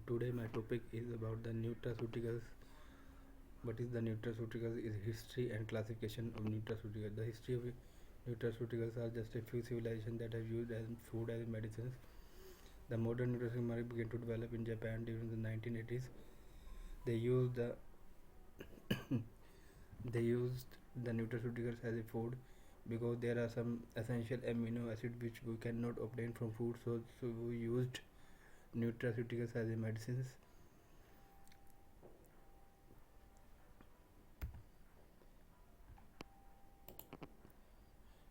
Today my topic is about the nutraceuticals. What is the nutraceuticals? Is history and classification of nutraceuticals. The history of nutraceuticals are just a few civilizations that have used as food as medicines. The modern nutraceutical market began to develop in Japan during the 1980s. They used the they used the nutraceuticals as a food because there are some essential amino acids which we cannot obtain from food. So we used nutraceuticals as a medicines.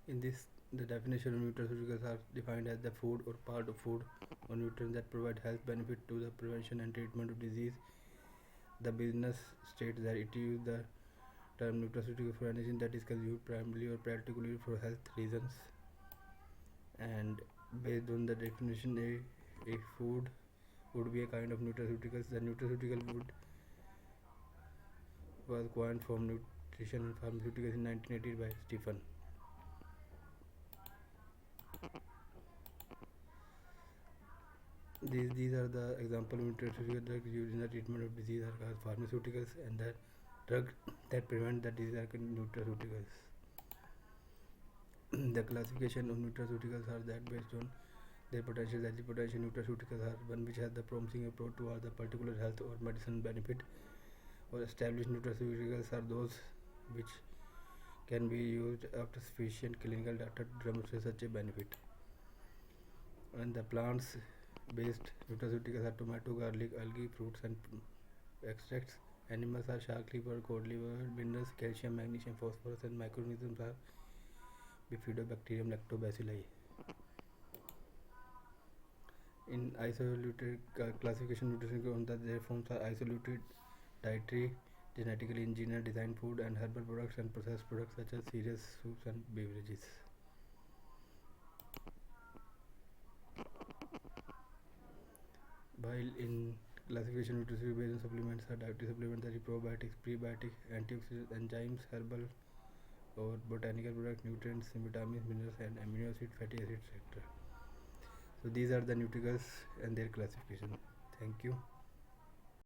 In this, the definition of nutraceuticals are defined as the food or part of food or nutrients that provide health benefit to the prevention and treatment of disease. The business states that it uses the term nutraceutical for anything that is consumed primarily or practically for health reasons. And based on the definition, a food would be a kind of nutraceuticals. The nutraceutical would was coined from nutrition and pharmaceuticals in 1980 by Stephen. These are the example of nutraceutical drugs used in the treatment of disease are called pharmaceuticals, and the drugs that prevent the disease are called nutraceuticals. The classification of nutraceuticals are that based on their potential. That the potential nutraceuticals are one which has the promising approach towards the particular health or medicine benefit, or established nutraceuticals are those which can be used after sufficient clinical data to demonstrate such a benefit. And the plants based nutraceuticals are tomato, garlic, algae, fruits and extracts. Animals are shark liver, cod liver. Minerals calcium, magnesium, phosphorus, and microorganisms are bifidobacterium, lactobacilli. In isolated classification, nutrition their forms are isolated dietary, genetically engineered, designed food and herbal products and processed products such as cereals, soups and beverages. While in classification, nutrition based on supplements are dietary supplements that are probiotics, prebiotics, antioxidants, enzymes, herbal or botanical products, nutrients, vitamins, minerals and amino acids, fatty acids, etc. So these are the nutricals and their classification. Thank you.